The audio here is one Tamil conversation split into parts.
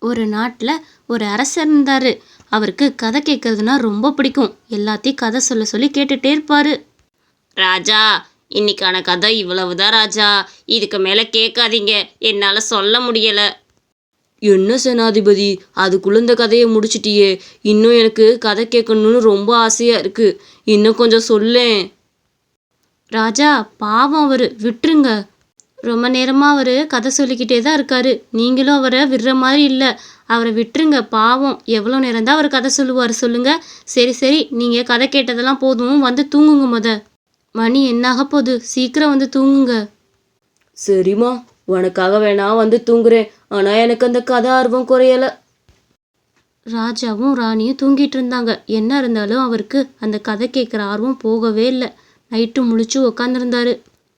ஒரு நாட்டில் ஒரு அரசர் இருந்தார். அவருக்கு கதை கேட்கறதுனா ரொம்ப பிடிக்கும். எல்லாத்தையும் கதை சொல்ல சொல்லி கேட்டுகிட்டே இருப்பார். ராஜா, இன்னைக்கான கதை இவ்வளவுதான் ராஜா. இதுக்கு மேலே கேட்காதீங்க, என்னால் சொல்ல முடியலை. என்ன சேனாதிபதி, அதுக்குள்ள இந்த கதையை முடிச்சிட்டியே. இன்னும் எனக்கு கதை கேட்கணும்னு ரொம்ப ஆசையாக இருக்குது. இன்னும் கொஞ்சம் சொல்லேன். ராஜா, பாவம் அவர், விட்டுருங்க. ரொம்ப நேரமாக அவர் கதை சொல்லிக்கிட்டே தான் இருக்காரு. நீங்களும் அவரை விடுற மாதிரி இல்லை. அவரை விட்டுருங்க, பாவம். எவ்வளோ நேரம் தான் அவர் கதை சொல்லுவார் சொல்லுங்க. சரி, நீங்கள் கதை கேட்டதெல்லாம் போதும், வந்து தூங்குங்க. மணி என்னாக போகுது, சீக்கிரம் வந்து தூங்குங்க. சரிம்மா, உனக்காக வேணா வந்து தூங்குறேன். ஆனால் எனக்கு அந்த கதை ஆர்வம் குறையலை. ராஜாவும் ராணியும் தூங்கிட்டு இருந்தாங்க. என்ன இருந்தாலும் அவருக்கு அந்த கதை கேட்குற ஆர்வம் போகவே இல்லை. நைட்டு முழிச்சு உக்காந்துருந்தாரு.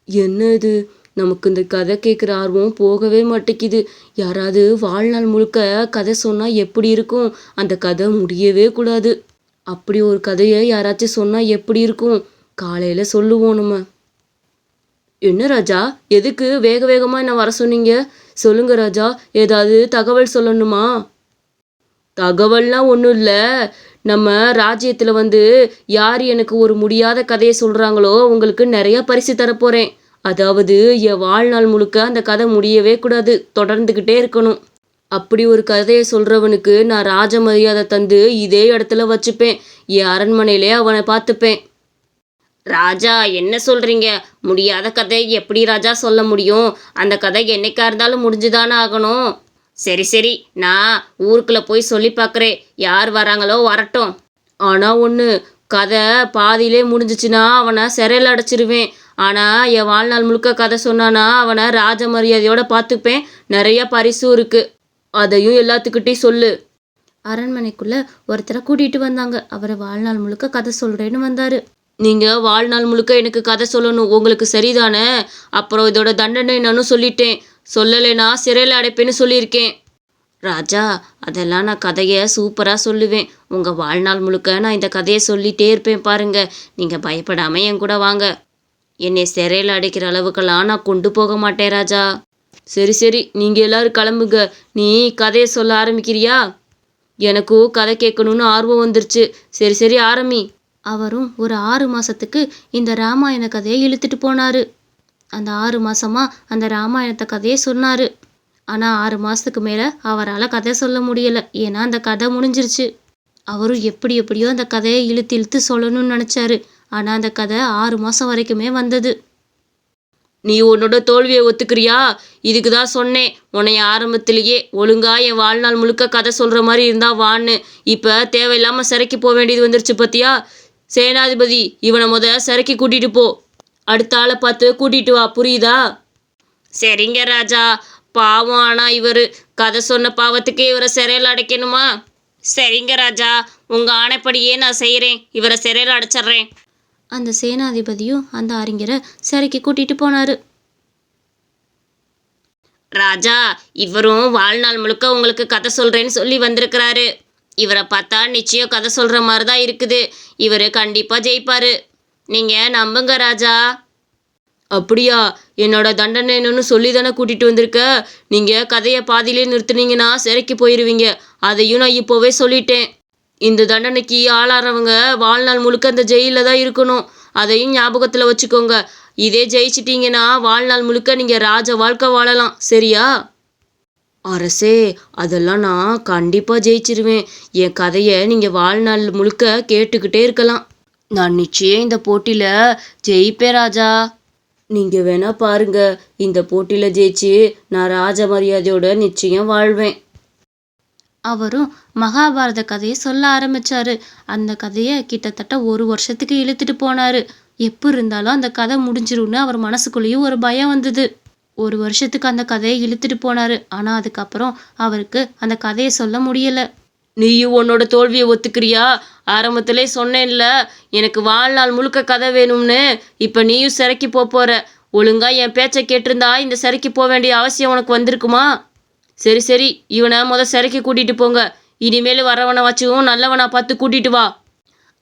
என்ன இது, நமக்கு இந்த கதை கேட்குற ஆர்வம் போகவே மாட்டேங்குது. யாராவது வாழ்நாள் முழுக்க கதை சொன்னால் எப்படி இருக்கும்? அந்த கதை முடியவே கூடாது. அப்படி ஒரு கதையை யாராச்சும் சொன்னால் எப்படி இருக்கும்? காலையில் சொல்லுவோம் நம்ம. என்ன ராஜா, எதுக்கு வேக வேகமாக என்ன வர சொன்னீங்க? சொல்லுங்க ராஜா, ஏதாவது தகவல் சொல்லணுமா? தகவல்லாம் ஒன்றும் இல்லை. நம்ம ராஜ்யத்தில் வந்து யார் எனக்கு ஒரு முடியாத கதையை சொல்கிறாங்களோ உங்களுக்கு நிறைய பரிசு தரப்போகிறேன். அதாவது என் வாழ்நாள் முழுக்க அந்த கதை முடியவே கூடாது, தொடர்ந்துக்கிட்டே இருக்கணும். அப்படி ஒரு கதையை சொல்கிறவனுக்கு நான் ராஜ மரியாதை தந்து இதே இடத்துல வச்சுப்பேன். என் அரண்மனையிலே அவனை பார்த்துப்பேன். ராஜா, என்ன சொல்கிறீங்க? முடியாத கதை எப்படி ராஜா சொல்ல முடியும்? அந்த கதை என்னைக்கா இருந்தாலும் முடிஞ்சுதானே ஆகணும். சரி, நான் ஊருக்குள்ளே போய் சொல்லி பார்க்குறேன். யார் வராங்களோ வரட்டும். ஆனால் ஒன்று, கதை பாதியிலே முடிஞ்சிச்சுன்னா அவனை சிறையில் அடைச்சிருவேன். ஆனால் என் வாழ்நாள் முழுக்க கதை சொன்னானா அவனை ராஜ மரியாதையோடு பார்த்துப்பேன். நிறைய பரிசும் இருக்குது, அதையும் எல்லாத்துக்கிட்டையும் சொல்லு. அரண்மனைக்குள்ளே ஒருத்தரை கூட்டிகிட்டு வந்தாங்க. அவரை வாழ்நாள் முழுக்க கதை சொல்கிறேன்னு வந்தார். நீங்கள் வாழ்நாள் முழுக்க எனக்கு கதை சொல்லணும், உங்களுக்கு சரிதானே? அப்புறம் இதோட தண்டனை நானும் சொல்லிட்டேன். சொல்லலைன்னா சிறையில் அடைப்பேன்னு சொல்லியிருக்கேன். ராஜா, அதெல்லாம் நான் கதையை சூப்பராக சொல்லுவேன். உங்கள் வாழ்நாள் முழுக்க நான் இந்த கதையை சொல்லிகிட்டே இருப்பேன் பாருங்க. நீங்கள் பயப்படாமல் என் கூட வாங்க. என்னை சிறையில் அடைக்கிற அளவுக்கெல்லாம் நான் கொண்டு போக மாட்டேன் ராஜா. சரி, நீங்கள் எல்லோரும் கிளம்புங்க. நீ கதையை சொல்ல ஆரம்பிக்கிறியா? எனக்கும் கதை கேட்கணுன்னு ஆர்வம் வந்துருச்சு. சரி, ஆரம்பி. அவரும் ஒரு 6 மாதத்துக்கு இந்த ராமாயண கதையை இழுத்துட்டு போனார். அந்த 6 மாதமா அந்த ராமாயணத்தை கதையை சொன்னார். ஆனால் 6 மாதத்துக்கு மேலே அவரால் கதை சொல்ல முடியலை. ஏன்னா அந்த கதை முடிஞ்சிருச்சு. அவரும் எப்படியோ அந்த கதையை இழுத்து சொல்லணும்னு நினச்சாரு. ஆனால் அந்த கதை 6 மாதம் வரைக்குமே வந்தது. நீ உன்னோட தோல்வியை ஒத்துக்கிறியா? இதுக்கு தான் சொன்னேன் உன்னை ஆரம்பத்திலேயே, ஒழுங்கா என் வாழ்நாள் முழுக்க கதை சொல்கிற மாதிரி இருந்தா வான்னு. இப்போ தேவையில்லாமல் சிறைக்கு போக வேண்டியது வந்துருச்சு பத்தியா? சேனாதிபதி, இவனை சிறைக்கு கூட்டிகிட்டு போ. அடுத்த ஆளை பார்த்து கூட்டிகிட்டு வா, புரியுதா? சரிங்க ராஜா. பாவம், ஆனால் இவர் கதை சொன்ன பாவத்துக்கு இவரை சிறையில் அடைக்கணுமா? சரிங்க ராஜா, உங்கள் ஆணைப்படியே நான் செய்கிறேன். இவரை சிறையில் அடைச்சிட்றேன். அந்த சேனாதிபதியும் அந்த அறிஞரை சிறைக்கு கூட்டிகிட்டு போனார். ராஜா, இவரும் வாழ்நாள் முழுக்க உங்களுக்கு கதை சொல்கிறேன்னு சொல்லி வந்திருக்கிறாரு. இவரை பார்த்தா நிச்சயம் கதை சொல்கிற மாதிரி தான் இருக்குது. இவர் கண்டிப்பாக ஜெயிப்பார். நீங்கள் நம்புங்க ராஜா. அப்படியா? என்னோட தண்டனை என்னன்னு சொல்லி தானே கூட்டிகிட்டு வந்திருக்க. நீங்கள் கதையை பாதியிலே நிறுத்துனீங்கன்னா சிறைக்கு போயிடுவீங்க. அதையும் நான் இப்போவே சொல்லிட்டேன். இந்த தண்டனைக்கு ஆளாகிறவங்க வாழ்நாள் முழுக்க அந்த ஜெயிலில் தான் இருக்கணும். அதையும் ஞாபகத்தில் வச்சுக்கோங்க. இதே ஜெயிச்சிட்டிங்கன்னா வாழ்நாள் முழுக்க நீங்கள் ராஜ வாழ்க்கை வாழலாம், சரியா? அரசே, அதெல்லாம் நான் கண்டிப்பாக ஜெயிச்சிருவேன். என் கதையை நீங்கள் வாழ்நாள் முழுக்க கேட்டுக்கிட்டே இருக்கலாம். நான் நிச்சயம் இந்த போட்டியில் ஜெயிப்பேன் ராஜா. நீங்கள் வேணா பாருங்க, இந்த போட்டியில் ஜெயிச்சு நான் ராஜ மரியாதையோட நிச்சயம் வாழ்வேன். அவரும் மகாபாரத கதையை சொல்ல ஆரம்பித்தார். அந்த கதையை கிட்டத்தட்ட 1 வருஷத்துக்கு இழுத்துட்டு போனார். எப்போ இருந்தாலும் அந்த கதை முடிஞ்சிரும்னு அவர் மனசுக்குள்ளேயும் ஒரு பயம் வந்தது. 1 வருஷத்துக்கு அந்த கதையை இழுத்துட்டு போனார். ஆனால் அதுக்கப்புறம் அவருக்கு அந்த கதையை சொல்ல முடியலை. நீயும் உன்னோட தோல்வியை ஒத்துக்கிறியா? ஆரம்பத்திலே சொன்னேன்ல, எனக்கு வாழ்நாள் முழுக்க கதை வேணும்னு. இப்போ நீயும் சிறைக்கு போகிற. ஒழுங்கா என் பேச்சை கேட்டிருந்தா இந்த சிறைக்கு போக வேண்டிய அவசியம் உனக்கு வந்திருக்குமா? சரி, இவனை சிறைக்கு கூட்டிகிட்டு போங்க. இனிமேல் வரவனை வச்சும் நல்லவனா பார்த்து கூட்டிகிட்டு வா.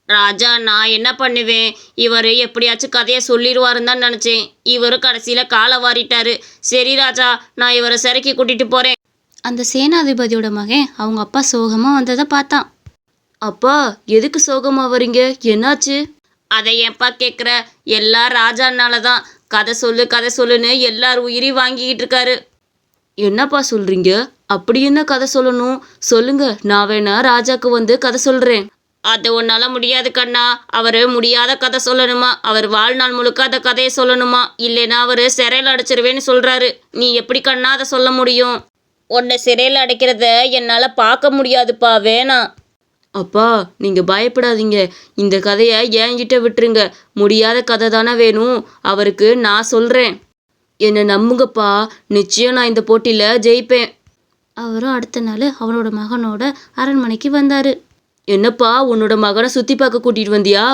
ராஜா, நான் என்ன பண்ணுவேன்? இவர் எப்படியாச்சும் கதையை சொல்லிடுவாருன்னு தான் நினச்சேன். இவரும் கடைசியில் காலை வாரிட்டாரு. சரி ராஜா, நான் இவரை சிறைக்கு கூட்டிகிட்டு போகிறேன். அந்த சேனாதிபதியோட மகன் அவங்க அப்பா சோகமாக வந்ததை பார்த்தான். அப்பா எதுக்கு சோகமா வரீங்க? என்னாச்சு? அதை ஏன்பா கேட்குற? எல்லாம் ராஜானால தான். கதை சொல்லு கதை சொல்லுன்னு எல்லார் உயிரையும் வாங்கிக்கிட்டு இருக்காரு. என்னப்பா சொல்றீங்க? அப்படி என்ன கதை சொல்லணும்? சொல்லுங்க, நான் வேணா ராஜாக்கு வந்து கதை சொல்றேன். அது உன்னால முடியாது கண்ணா. அவர் முடியாத கதை சொல்லணுமா? அவர் வாழ்நாள் முழுக்க அந்த கதையை சொல்லணுமா? இல்லைன்னா அவர் சிறையில் அடைச்சிருவேன்னு சொல்றாரு. நீ எப்படி கண்ணா அதை சொல்ல முடியும்? உன்னை சிறையில் அடைக்கிறத என்னால் பார்க்க முடியாதுப்பா, வேணாம். அப்பா நீங்க பயப்படாதீங்க, இந்த கதையை என்கிட்ட விட்டுருங்க. முடியாத கதை தானே வேணும், அவருக்கு நான் சொல்றேன். என்னை நம்புங்கப்பா, நிச்சயம் நான் இந்த போட்டியில ஜெயிப்பேன். அவரும் அடுத்த நாள் அவனோட மகனோட அரண்மனைக்கு வந்தார். என்னப்பா உன்னோட மகனை சுத்தி பார்க்க கூட்டிட்டு வந்தியா?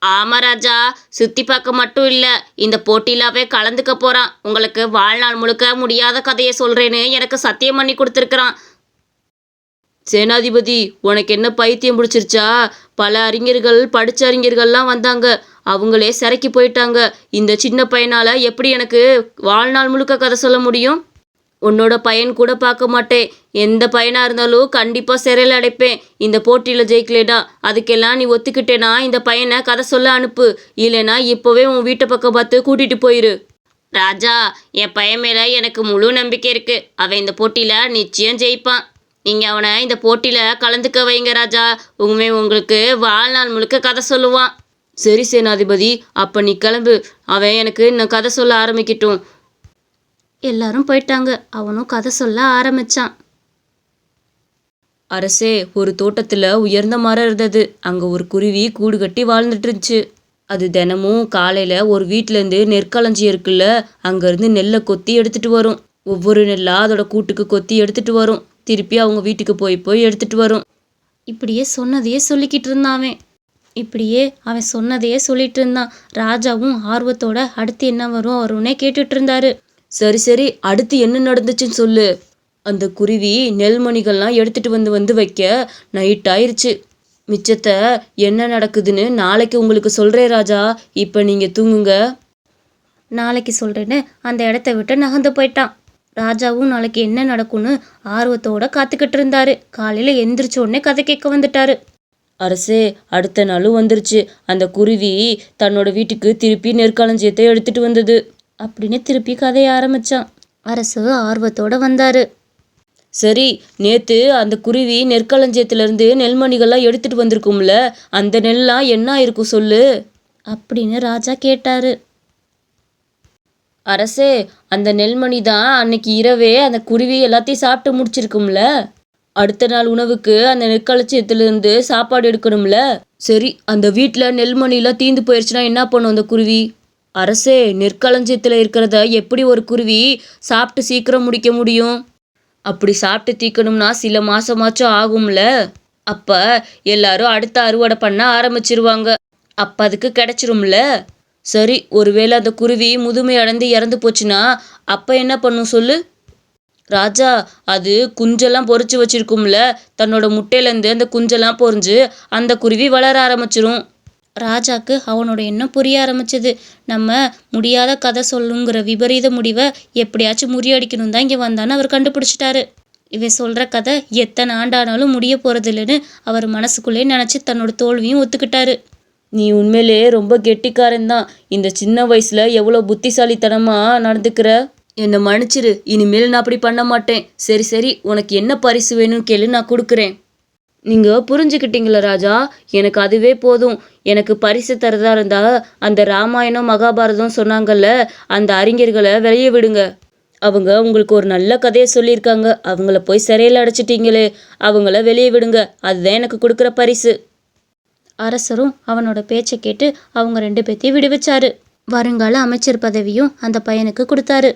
ஆமா ராஜா, சுற்றி பார்க்க மட்டும் இல்லை, இந்த போட்டியிலாவே கலந்துக்க போகிறான். உங்களுக்கு வாழ்நாள் முழுக்க முடியாத கதையை சொல்கிறேன்னு எனக்கு சத்தியம் பண்ணி கொடுத்துருக்குறான். சேனாதிபதி, உனக்கு என்ன பைத்தியம் பிடிச்சிருச்சா? பல அறிஞர்கள், படிச்ச அறிஞர்கள்லாம் வந்தாங்க, அவங்களே சிறைக்கு போயிட்டாங்க. இந்த சின்ன பையனால எப்படி எனக்கு வாழ்நாள் முழுக்க கதை சொல்ல முடியும்? உன்னோட பையன் கூட பார்க்க மாட்டேன். எந்த பையனாக இருந்தாலும் கண்டிப்பாக சிறையில் அடைப்பேன். இந்த போட்டியில் ஜெயிக்கலேடா, அதுக்கெல்லாம் நீ ஒத்துக்கிட்டேனா இந்த பையனை கதை சொல்ல அனுப்பு. இல்லைனா இப்போவே உன் வீட்டை பக்கம் பார்த்து கூட்டிகிட்டு போயிரு. ராஜா, என் பையன் மேலே எனக்கு முழு நம்பிக்கை இருக்குது. அவன் இந்த போட்டியில் நிச்சயம் ஜெயிப்பான். நீங்கள் அவனை இந்த போட்டியில் கலந்துக்க வைங்க ராஜா. உங்களுக்கு வாழ்நாள் முழுக்க கதை சொல்லுவான். சரி சேனாதிபதி, அப்போ நீ கிளம்பு. அவன் எனக்கு இன்னும் கதை சொல்ல ஆரம்பிக்கட்டும். எல்லாரும் போயிட்டாங்க. அவனும் கதை சொல்ல ஆரம்பிச்சான். அரசே, ஒரு தோட்டத்தில் உயர்ந்த மரம் இருந்தது. அங்கே ஒரு குருவி கூடு கட்டி வாழ்ந்துட்டு இருந்துச்சு. அது தினமும் காலையில் ஒரு வீட்டிலேருந்து நெற்களஞ்சியம் இருக்குல்ல, அங்கேருந்து நெல்லை கொத்தி எடுத்துகிட்டு வரும். ஒவ்வொரு நெல்லாக அதோட கூட்டுக்கு கொத்தி எடுத்துகிட்டு வரும். திருப்பி அவங்க வீட்டுக்கு போய் எடுத்துகிட்டு வரும். இப்படியே சொன்னதையே சொல்லிக்கிட்டு இருந்தான் அவன். இப்படியே அவன் சொன்னதையே சொல்லிட்டு இருந்தான். ராஜாவும் ஆர்வத்தோட அடுத்து என்ன வரும்னே கேட்டுட்டு இருந்தாரு. சரி, அடுத்து என்ன நடந்துச்சுன்னு சொல்லு. அந்த குருவி நெல்மணிகள்லாம் எடுத்துட்டு வந்து வைக்க நைட் ஆயிடுச்சு. மிச்சத்தை என்ன நடக்குதுன்னு நாளைக்கு உங்களுக்கு சொல்கிறேன் ராஜா. இப்போ நீங்கள் தூங்குங்க. நாளைக்கு சொல்கிறேன்னு அந்த இடத்த விட்டு நகர்ந்து போயிட்டான். ராஜாவும் நாளைக்கு என்ன நடக்கும்னு ஆர்வத்தோட காத்துக்கிட்டு இருந்தாரு. காலையில் எந்திரிச்ச உடனே கதை கேட்க வந்துட்டாரு. அரசே, அடுத்த நாளும் வந்துருச்சு. அந்த குருவி தன்னோட வீட்டுக்கு திருப்பி நெற்களஞ்சியத்தை எடுத்துட்டு வந்தது அப்படின்னு திருப்பி கதையை ஆரம்பிச்சான். அரசு ஆர்வத்தோட வந்தாரு. சரி, நேத்து அந்த குருவி நெற்களஞ்சியத்திலேருந்து நெல்மணிகள்லாம் எடுத்துட்டு வந்திருக்கும்ல, அந்த நெல்லாம் என்ன ஆயிருக்கும் சொல்லு அப்படின்னு ராஜா கேட்டாரு. அரசே, அந்த நெல்மணி தான் அன்னைக்கு இரவே அந்த குருவி எல்லாத்தையும் சாப்பிட்டு முடிச்சிருக்கும்ல. அடுத்த நாள் உணவுக்கு அந்த நெற்களஞ்சியத்திலேருந்து சாப்பாடு எடுக்கணும்ல. சரி, அந்த வீட்டில் நெல்மணிலாம் தீந்து போயிடுச்சுன்னா என்ன பண்ணும் அந்த குருவி? அரசே, நெற்களஞ்சியத்தில் இருக்கிறத எப்படி ஒரு குருவி சாப்பிட்டு சீக்கிரம் முடிக்க முடியும்? அப்படி சாப்பிட்டு தீக்கணும்னா சில மாசமாச்சும் ஆகும்ல. அப்போ எல்லாரும் அடுத்த அறுவடை பண்ண ஆரம்பிச்சிருவாங்க. அப்போ அதுக்கு கிடைச்சிரும்ல. சரி, ஒருவேளை அந்த குருவி முதுமை அடைந்து இறந்து போச்சுன்னா அப்போ என்ன பண்ணும் சொல்லு ராஜா? அது குஞ்செல்லாம் பொறிச்சு வச்சிருக்கும்ல, தன்னோட முட்டையிலேருந்து அந்த குஞ்செல்லாம் பொறிஞ்சு அந்த குருவி வளர ஆரம்பிச்சிரும். ராஜாக்கு அவனோட எண்ணம் புரிய ஆரம்பிச்சது. நம்ம முடியாத கதை சொல்லுங்கிற விபரீத முடிவை எப்படியாச்சும் முறியடிக்கணும் தான் இங்கே வந்தான்னு அவர் கண்டுபிடிச்சிட்டாரு. இவன் சொல்கிற கதை எத்தனை ஆண்டானாலும் முடிய போகிறது இல்லைன்னு அவர் மனசுக்குள்ளே நினச்சி தன்னோட தோல்வியும் ஒத்துக்கிட்டாரு. நீ உண்மையிலே ரொம்ப கெட்டிக்காரன் தான். இந்த சின்ன வயசில் எவ்வளோ புத்திசாலித்தனமாக நடந்துக்கிற. என்னை மன்னிச்சிரு, இனிமேல் நான் அப்படி பண்ண மாட்டேன். சரி, உனக்கு என்ன பரிசு வேணும்னு கேளு, நான் கொடுக்குறேன். நீங்கள் புரிஞ்சுக்கிட்டீங்களா ராஜா? எனக்கு அதுவே போதும். எனக்கு பரிசு தரதா இருந்தால் அந்த ராமாயணம் மகாபாரதம் சொன்னாங்கல்ல, அந்த அறிஞர்களை வெளியே விடுங்க. அவங்க உங்களுக்கு ஒரு நல்ல கதையை சொல்லியிருக்காங்க. அவங்கள போய் சிறையில் அடைச்சிட்டீங்களே, அவங்கள வெளியே விடுங்க. அதுதான் எனக்கு கொடுக்குற பரிசு. அரசரும் அவனோட பேச்சை கேட்டு அவங்க 2 பேத்தையும் விடுவிச்சாரு. வருங்கால அமைச்சர் பதவியும் அந்த பையனுக்கு கொடுத்தாரு.